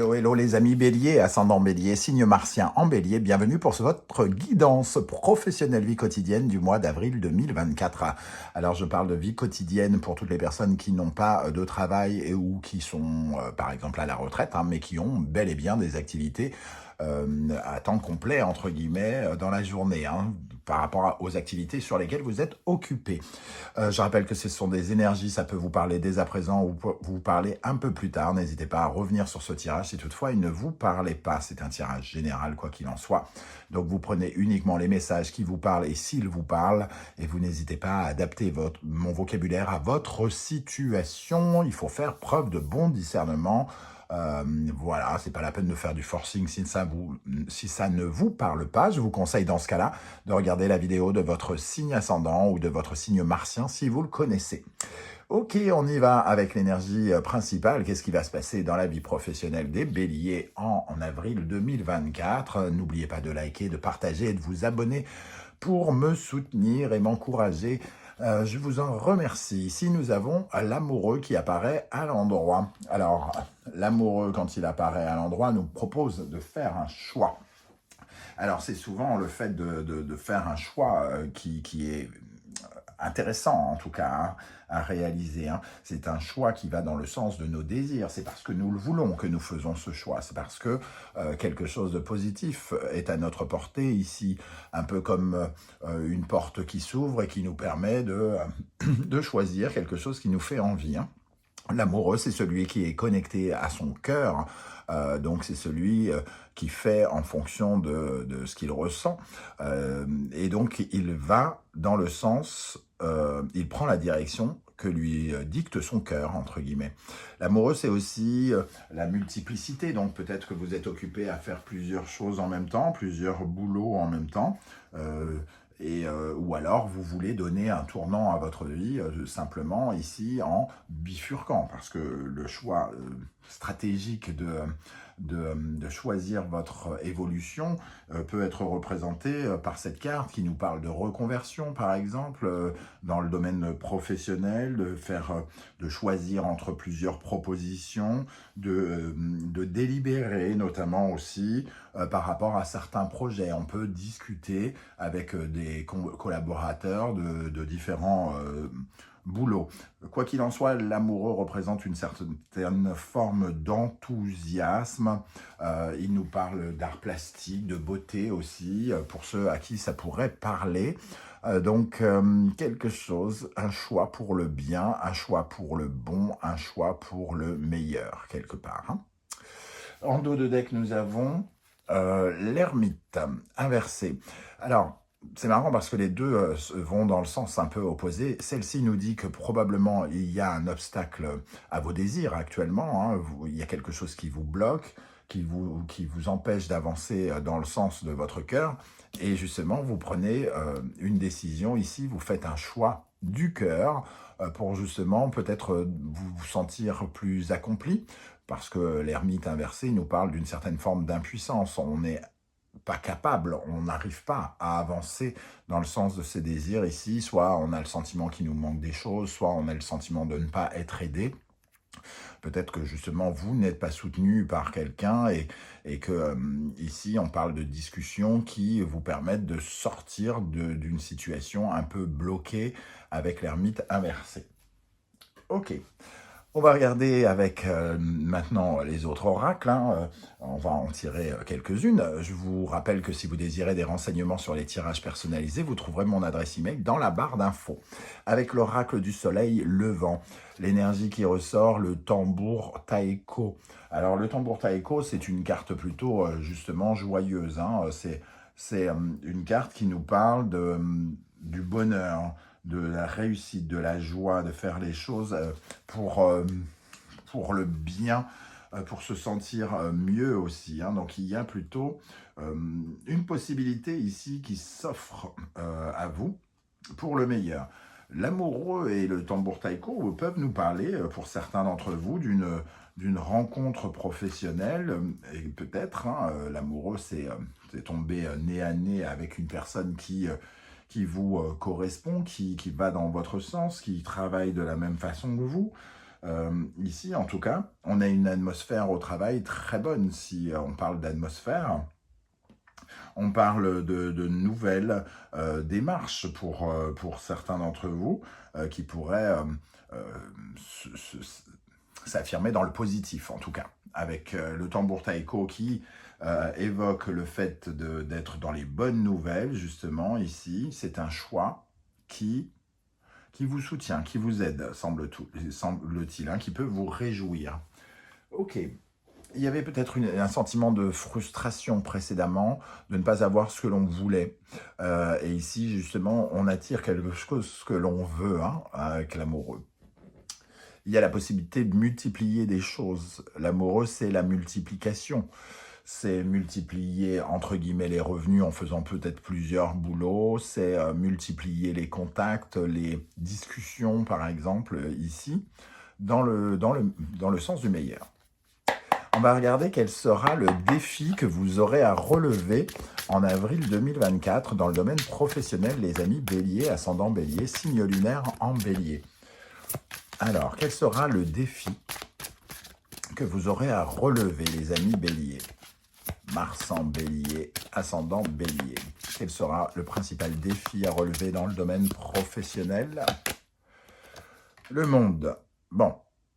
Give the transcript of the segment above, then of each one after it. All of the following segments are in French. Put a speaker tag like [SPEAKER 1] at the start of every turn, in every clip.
[SPEAKER 1] Hello, hello les amis béliers, ascendant bélier, signe martien en bélier, bienvenue pour votre guidance professionnelle vie quotidienne du mois d'avril 2024. Alors je parle de vie quotidienne pour toutes les personnes qui n'ont pas de travail et ou qui sont par exemple à la retraite, mais qui ont bel et bien des activités à temps complet, entre guillemets, dans la journée, par rapport aux activités sur lesquelles vous êtes occupé. Je rappelle que ce sont des énergies, ça peut vous parler dès à présent ou vous parler un peu plus tard. N'hésitez pas à revenir sur ce tirage si toutefois il ne vous parlait pas. C'est un tirage général, quoi qu'il en soit. Donc vous prenez uniquement les messages qui vous parlent et s'ils vous parlent, et vous n'hésitez pas à adapter mon vocabulaire à votre situation. Il faut faire preuve de bon discernement. Voilà, c'est pas la peine de faire du forcing si ça ne vous parle pas. Je vous conseille dans ce cas-là de regarder la vidéo de votre signe ascendant ou de votre signe martien si vous le connaissez. Ok, on y va avec l'énergie principale. Qu'est-ce qui va se passer dans la vie professionnelle des béliers en avril 2024? N'oubliez pas de liker, de partager et de vous abonner pour me soutenir et m'encourager. Je vous en remercie. Ici, nous avons l'amoureux qui apparaît à l'endroit. Alors, l'amoureux, quand il apparaît à l'endroit, nous propose de faire un choix. Alors, c'est souvent le fait de faire un choix qui est intéressant, en tout cas, à réaliser. C'est un choix qui va dans le sens de nos désirs. C'est parce que nous le voulons que nous faisons ce choix. C'est parce que quelque chose de positif est à notre portée ici, un peu comme une porte qui s'ouvre et qui nous permet de choisir quelque chose qui nous fait envie. L'amoureux, c'est celui qui est connecté à son cœur, donc c'est celui qui fait en fonction de ce qu'il ressent, et donc il va dans le sens, il prend la direction que lui dicte son cœur, entre guillemets. L'amoureux, c'est aussi la multiplicité, donc peut-être que vous êtes occupé à faire plusieurs choses en même temps, plusieurs boulots en même temps, ou alors vous voulez donner un tournant à votre vie simplement ici en bifurquant, parce que le choix stratégique de choisir votre évolution peut être représenté par cette carte qui nous parle de reconversion, par exemple, dans le domaine professionnel, de choisir entre plusieurs propositions, de délibérer notamment aussi par rapport à certains projets. On peut discuter avec des collaborateurs de différents boulot. Quoi qu'il en soit, l'amoureux représente une certaine forme d'enthousiasme. Il nous parle d'art plastique, de beauté aussi, pour ceux à qui ça pourrait parler. Donc, quelque chose, un choix pour le bien, un choix pour le bon, un choix pour le meilleur, quelque part. En dos de deck, nous avons l'ermite inversé. Alors, c'est marrant parce que les deux vont dans le sens un peu opposé. Celle-ci nous dit que probablement il y a un obstacle à vos désirs actuellement. Il y a quelque chose qui vous bloque, qui vous empêche d'avancer dans le sens de votre cœur. Et justement, vous prenez une décision ici, vous faites un choix du cœur pour justement peut-être vous sentir plus accompli. Parce que l'ermite inversé nous parle d'une certaine forme d'impuissance. On n'est pas capable, on n'arrive pas à avancer dans le sens de ses désirs ici. Soit on a le sentiment qu'il nous manque des choses, soit on a le sentiment de ne pas être aidé. Peut-être que justement vous n'êtes pas soutenu par quelqu'un et que ici on parle de discussions qui vous permettent de sortir d'une situation un peu bloquée avec l'ermite inversé. Ok. On va regarder avec maintenant les autres oracles. On va en tirer quelques-unes. Je vous rappelle que si vous désirez des renseignements sur les tirages personnalisés, vous trouverez mon adresse email dans la barre d'infos. Avec l'oracle du soleil levant, l'énergie qui ressort, le tambour taeko. Alors le tambour taeko, c'est une carte plutôt justement joyeuse. C'est une carte qui nous parle du bonheur, de la réussite, de la joie, de faire les choses pour le bien, pour se sentir mieux aussi. Donc il y a plutôt une possibilité ici qui s'offre à vous pour le meilleur. L'amoureux et le tambour taiko peuvent nous parler, pour certains d'entre vous, d'une rencontre professionnelle. Et peut-être, l'amoureux, c'est tombé nez à nez avec une personne qui vous correspond, qui va dans votre sens, qui travaille de la même façon que vous. Ici, en tout cas, on a une atmosphère au travail très bonne. Si on parle d'atmosphère, on parle de nouvelles démarches pour certains d'entre vous qui pourraient euh, se- se- s'affirmer dans le positif, en tout cas, avec le tambour taiko qui évoque le fait d'être dans les bonnes nouvelles, justement, ici. C'est un choix qui vous soutient, qui vous aide, semble-t-il, hein, qui peut vous réjouir. Ok. Il y avait peut-être un sentiment de frustration précédemment, de ne pas avoir ce que l'on voulait. Et ici, justement, on attire quelque chose que l'on veut hein, avec l'amoureux. Il y a la possibilité de multiplier des choses. L'amoureux, c'est la multiplication. C'est multiplier, entre guillemets, les revenus en faisant peut-être plusieurs boulots. C'est multiplier les contacts, les discussions, par exemple, ici, dans le sens du meilleur. On va regarder quel sera le défi que vous aurez à relever en avril 2024 dans le domaine professionnel, les amis Bélier, ascendant Bélier, signe lunaire en Bélier. Alors, quel sera le défi que vous aurez à relever, les amis Bélier? Mars en Bélier, ascendant Bélier. Quel sera le principal défi à relever dans le domaine professionnel? Le monde. Bon,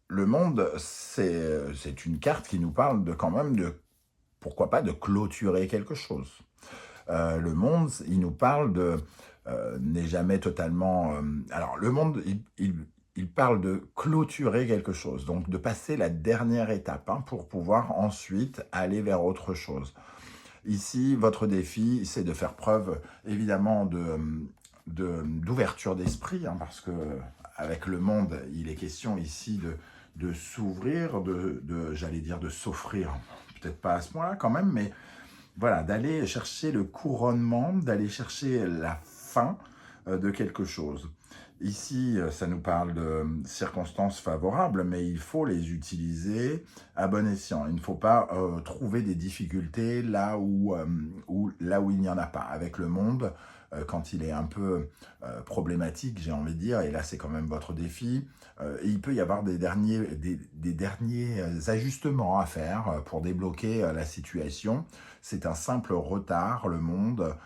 [SPEAKER 1] le monde, c'est une carte qui nous parle de quand même de, pourquoi pas, de clôturer quelque chose. Le monde, il nous parle de, n'est jamais totalement... alors, le monde, il parle de clôturer quelque chose, donc de passer la dernière étape hein, pour pouvoir ensuite aller vers autre chose. Ici, votre défi, c'est de faire preuve, évidemment, d'ouverture d'esprit, hein, parce que avec le monde, il est question ici de s'ouvrir, j'allais dire de s'offrir, peut-être pas à ce point-là quand même, mais voilà, d'aller chercher le couronnement, d'aller chercher la fin de quelque chose. Ici, ça nous parle de circonstances favorables, mais il faut les utiliser à bon escient. Il ne faut pas trouver des difficultés là où il n'y en a pas. Avec le monde, quand il est un peu problématique, j'ai envie de dire, et là c'est quand même votre défi, il peut y avoir des derniers ajustements à faire pour débloquer la situation. C'est un simple retard, le monde,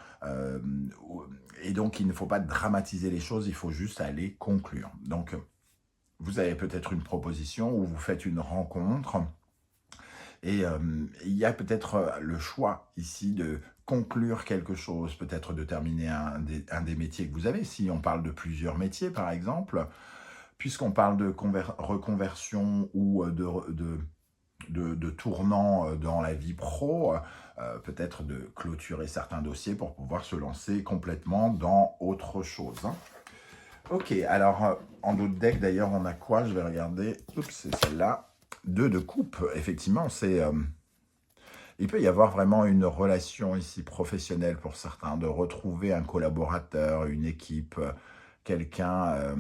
[SPEAKER 1] et donc il ne faut pas dramatiser les choses, il faut juste aller conclure. Donc vous avez peut-être une proposition ou vous faites une rencontre, et il y a peut-être le choix ici de conclure quelque chose, peut-être de terminer un des métiers que vous avez, si on parle de plusieurs métiers par exemple, puisqu'on parle de reconversion ou de tournant dans la vie pro, peut-être de clôturer certains dossiers pour pouvoir se lancer complètement dans autre chose. Hein. Ok, alors en d'autres decks d'ailleurs on a quoi? Je vais regarder, oups, c'est celle-là. 2 de coupe, effectivement, c'est... il peut y avoir vraiment une relation ici professionnelle pour certains, de retrouver un collaborateur, une équipe, quelqu'un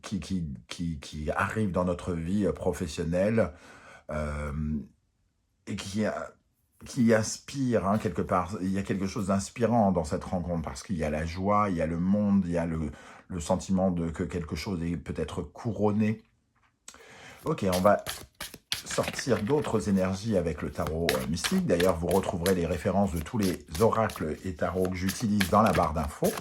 [SPEAKER 1] qui arrive dans notre vie professionnelle et qui inspire hein, quelque part. Il y a quelque chose d'inspirant dans cette rencontre parce qu'il y a la joie, il y a le monde, il y a le sentiment que quelque chose est peut-être couronné. Ok, on va sortir d'autres énergies avec le tarot mystique. D'ailleurs, vous retrouverez les références de tous les oracles et tarots que j'utilise dans la barre d'infos.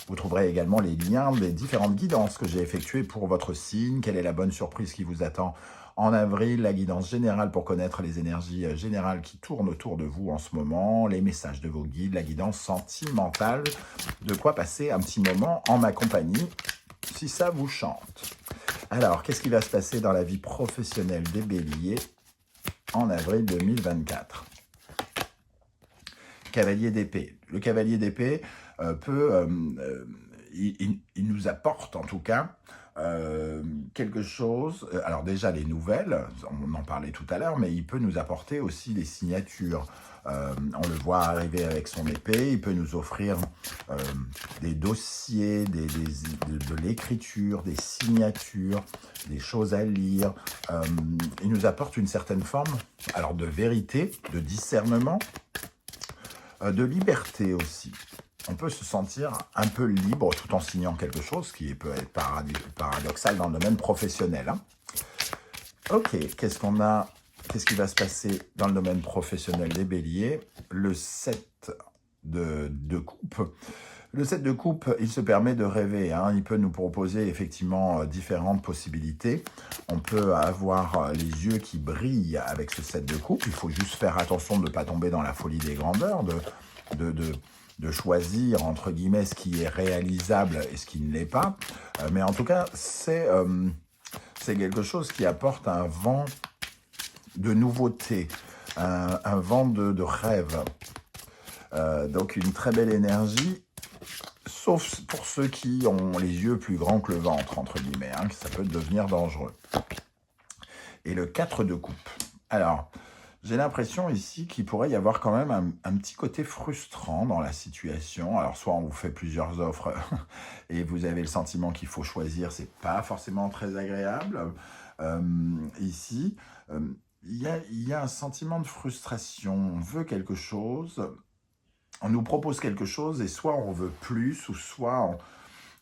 [SPEAKER 1] Vous trouverez également les liens des différentes guidances que j'ai effectuées pour votre signe. Quelle est la bonne surprise qui vous attend en avril? La guidance générale pour connaître les énergies générales qui tournent autour de vous en ce moment. Les messages de vos guides. La guidance sentimentale. De quoi passer un petit moment en ma compagnie si ça vous chante. Alors, qu'est-ce qui va se passer dans la vie professionnelle des béliers en avril 2024? Cavalier d'épée. Le cavalier d'épée il nous apporte en tout cas quelque chose. Alors déjà les nouvelles, on en parlait tout à l'heure, mais il peut nous apporter aussi des signatures. On le voit arriver avec son épée, il peut nous offrir des dossiers, de l'écriture, des signatures, des choses à lire. Il nous apporte une certaine forme alors de vérité, de discernement, de liberté aussi. on peut se sentir un peu libre tout en signant quelque chose, qui peut être paradoxal dans le domaine professionnel, hein. Ok, qu'est-ce qu'on a? Qu'est-ce qui va se passer dans le domaine professionnel des béliers? Le 7 de coupe. Le 7 de coupe, il se permet de rêver, hein. Il peut nous proposer effectivement différentes possibilités. On peut avoir les yeux qui brillent avec ce 7 de coupe. Il faut juste faire attention de ne pas tomber dans la folie des grandeurs, de choisir, entre guillemets, ce qui est réalisable et ce qui ne l'est pas. Mais en tout cas, c'est quelque chose qui apporte un vent de nouveauté, un vent de rêve. Donc une très belle énergie, sauf pour ceux qui ont les yeux plus grands que le ventre, entre guillemets, hein, que ça peut devenir dangereux. Et le 4 de coupe. Alors, j'ai l'impression ici qu'il pourrait y avoir quand même un petit côté frustrant dans la situation. Alors, soit on vous fait plusieurs offres et vous avez le sentiment qu'il faut choisir, c'est pas forcément très agréable. Ici, il y a un sentiment de frustration. On veut quelque chose, on nous propose quelque chose et soit on veut plus ou soit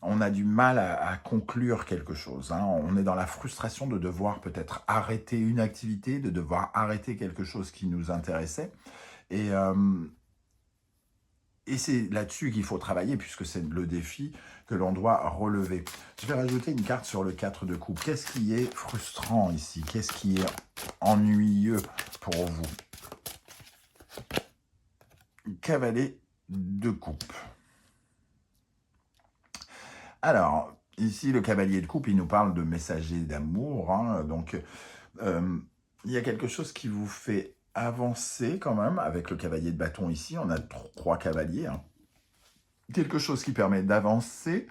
[SPEAKER 1] on a du mal à conclure quelque chose, hein. On est dans la frustration de devoir peut-être arrêter une activité, de devoir arrêter quelque chose qui nous intéressait. Et c'est là-dessus qu'il faut travailler, puisque c'est le défi que l'on doit relever. Je vais rajouter une carte sur le 4 de coupe. Qu'est-ce qui est frustrant ici? Qu'est-ce qui est ennuyeux pour vous? Cavalier de coupe. Alors, ici, le cavalier de coupe, il nous parle de messager d'amour, hein. Donc, il y a quelque chose qui vous fait avancer quand même. Avec le cavalier de bâton ici, on a 3 cavaliers, hein. Quelque chose qui permet d'avancer,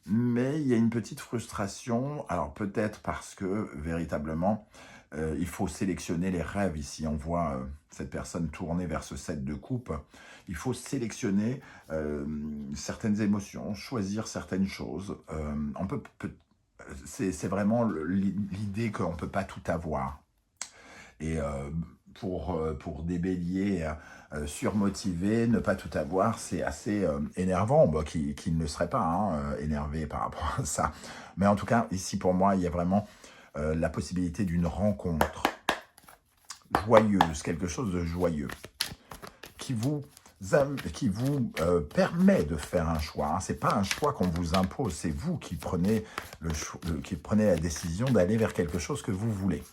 [SPEAKER 1] mais il y a une petite frustration. Alors, peut-être parce que, véritablement, il faut sélectionner les rêves ici. On voit cette personne tourner vers ce 7 de coupe. Il faut sélectionner certaines émotions, choisir certaines choses. C'est vraiment l'idée qu'on ne peut pas tout avoir. Et pour des béliers surmotivés, ne pas tout avoir, c'est assez énervant. Bon, qui ne serait pas énervé par rapport à ça. Mais en tout cas, ici, pour moi, il y a vraiment la possibilité d'une rencontre joyeuse, quelque chose de joyeux, qui vous permet de faire un choix, hein. Ce n'est pas un choix qu'on vous impose, c'est vous qui prenez, qui prenez la décision d'aller vers quelque chose que vous voulez.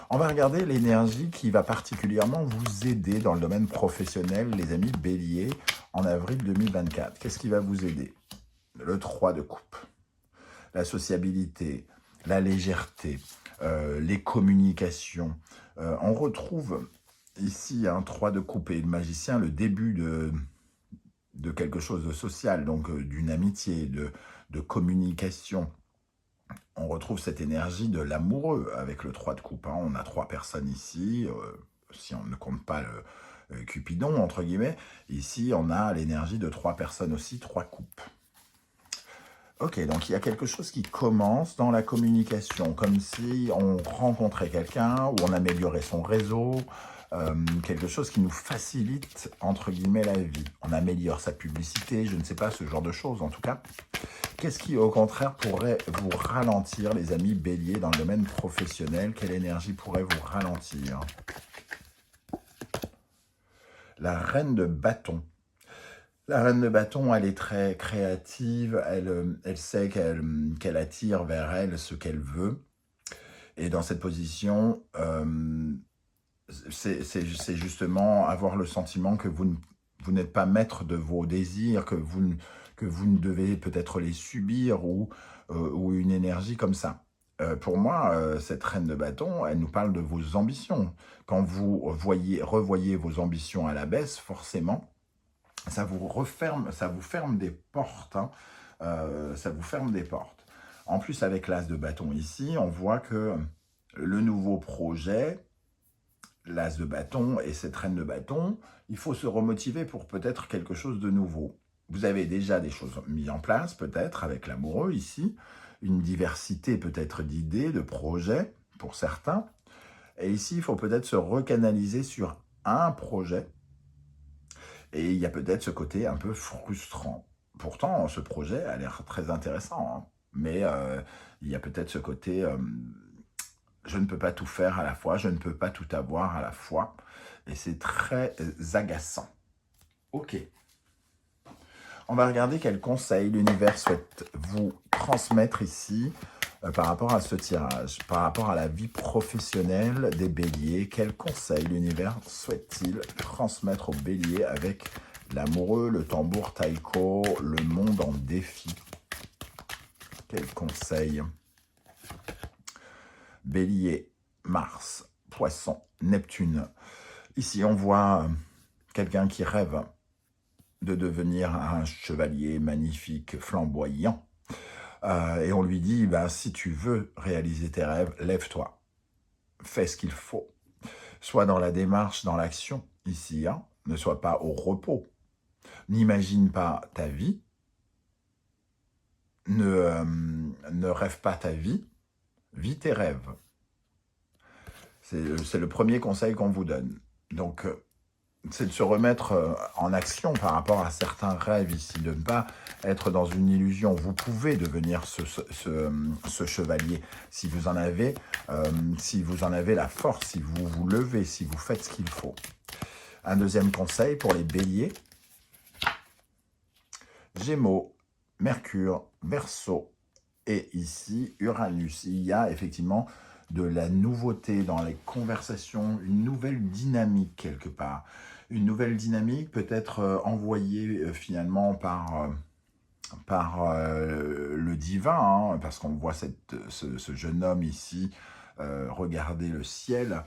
[SPEAKER 1] On va regarder l'énergie qui va particulièrement vous aider dans le domaine professionnel, les amis béliers, en avril 2024. Qu'est-ce qui va vous aider? Le 3 de coupe. La sociabilité, la légèreté, les communications. On retrouve ici un 3 de coupe et le magicien, le début de quelque chose de social, donc d'une amitié, de communication. On retrouve cette énergie de l'amoureux avec le 3 de coupe, hein. On a 3 personnes ici, si on ne compte pas le Cupidon, entre guillemets. Ici, on a l'énergie de 3 personnes aussi, 3 coupes. Ok, donc il y a quelque chose qui commence dans la communication, comme si on rencontrait quelqu'un ou on améliorait son réseau, quelque chose qui nous facilite, entre guillemets, la vie. On améliore sa publicité, je ne sais pas, ce genre de choses en tout cas. Qu'est-ce qui, au contraire, pourrait vous ralentir, les amis béliers, dans le domaine professionnel? Quelle énergie pourrait vous ralentir? La reine de bâton. La reine de bâton, elle est très créative, elle sait qu'elle attire vers elle ce qu'elle veut. Et dans cette position, c'est justement avoir le sentiment que vous n'êtes pas maître de vos désirs, que vous ne devez peut-être les subir ou une énergie comme ça. Pour moi, cette reine de bâton, elle nous parle de vos ambitions. Quand vous revoyez vos ambitions à la baisse, forcément, ça vous ferme des portes, hein. Ça vous ferme des portes. En plus, avec l'as de bâton ici, on voit que le nouveau projet, l'as de bâton et cette reine de bâton, il faut se remotiver pour peut-être quelque chose de nouveau. Vous avez déjà des choses mises en place, peut-être, avec l'amoureux ici, une diversité peut-être d'idées, de projets, pour certains. Et ici, il faut peut-être se recanaliser sur un projet Et il y a peut-être ce côté un peu frustrant. Pourtant, ce projet a l'air très intéressant, hein, mais il y a peut-être ce côté je ne peux pas tout faire à la fois, je ne peux pas tout avoir à la fois. Et c'est très agaçant. Ok. On va regarder quel conseil l'univers souhaite vous transmettre ici par rapport à ce tirage, par rapport à la vie professionnelle des béliers. Quel conseil l'univers souhaite-t-il transmettre aux béliers avec l'amoureux, le tambour taïko, le monde en défi? Quel conseil? Bélier, Mars, Poisson, Neptune. Ici, on voit quelqu'un qui rêve de devenir un chevalier magnifique, flamboyant. Et on lui dit, bah, si tu veux réaliser tes rêves, lève-toi, fais ce qu'il faut. Sois dans la démarche, dans l'action, ici, hein. Ne sois pas au repos. N'imagine pas ta vie. Ne rêve pas ta vie. Vis tes rêves. C'est le premier conseil qu'on vous donne. Donc, c'est de se remettre en action par rapport à certains rêves ici, de ne pas être dans une illusion. Vous pouvez devenir ce chevalier si vous en avez la force, si vous vous levez, si vous faites ce qu'il faut. Un deuxième conseil pour les béliers. Gémeaux, Mercure, Verseau et ici Uranus. Il y a effectivement de la nouveauté dans les conversations, une nouvelle dynamique quelque part. Une nouvelle dynamique peut être envoyée finalement par le divin, hein, parce qu'on voit ce jeune homme ici regarder le ciel,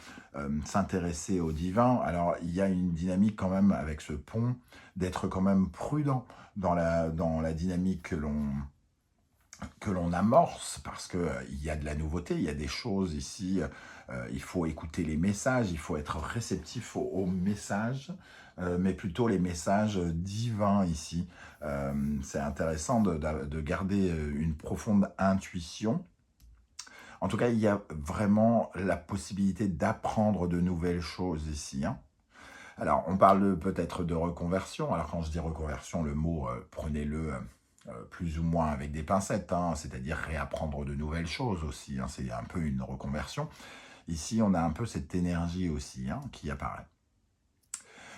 [SPEAKER 1] s'intéresser au divin. Alors il y a une dynamique quand même avec ce pont, d'être quand même prudent dans la dynamique que l'on amorce, parce qu'il y a de la nouveauté, il y a des choses ici, il faut écouter les messages, il faut être réceptif aux messages, mais plutôt les messages divins ici. C'est intéressant de garder une profonde intuition. En tout cas, il y a vraiment la possibilité d'apprendre de nouvelles choses ici, hein. Alors, on parle peut-être de reconversion. Alors, quand je dis reconversion, le mot, prenez-le plus ou moins avec des pincettes, hein, c'est-à-dire réapprendre de nouvelles choses aussi, hein, c'est un peu une reconversion. Ici, on a un peu cette énergie aussi, hein, qui apparaît.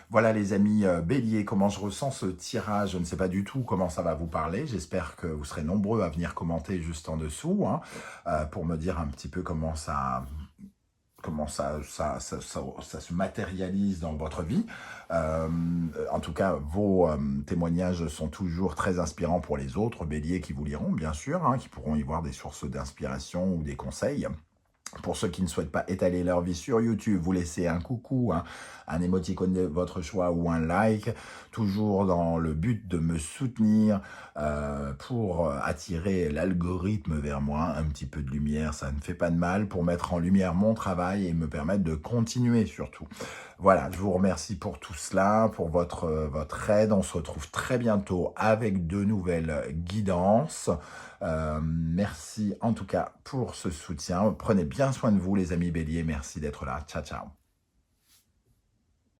[SPEAKER 1] Voilà les amis béliers, comment je ressens ce tirage, je ne sais pas du tout comment ça va vous parler, j'espère que vous serez nombreux à venir commenter juste en dessous, hein, pour me dire un petit peu comment ça se matérialise dans votre vie. En tout cas, vos témoignages sont toujours très inspirants pour les autres béliers qui vous liront, bien sûr, hein, qui pourront y voir des sources d'inspiration ou des conseils. Pour ceux qui ne souhaitent pas étaler leur vie sur YouTube, vous laissez un coucou, hein, un émoticône de votre choix ou un like, toujours dans le but de me soutenir pour attirer l'algorithme vers moi. Un petit peu de lumière, ça ne fait pas de mal pour mettre en lumière mon travail et me permettre de continuer surtout. Voilà, je vous remercie pour tout cela, pour votre aide. On se retrouve très bientôt avec de nouvelles guidances. Merci en tout cas pour ce soutien. Prenez bien soin de vous les amis béliers. Merci d'être là. Ciao, ciao.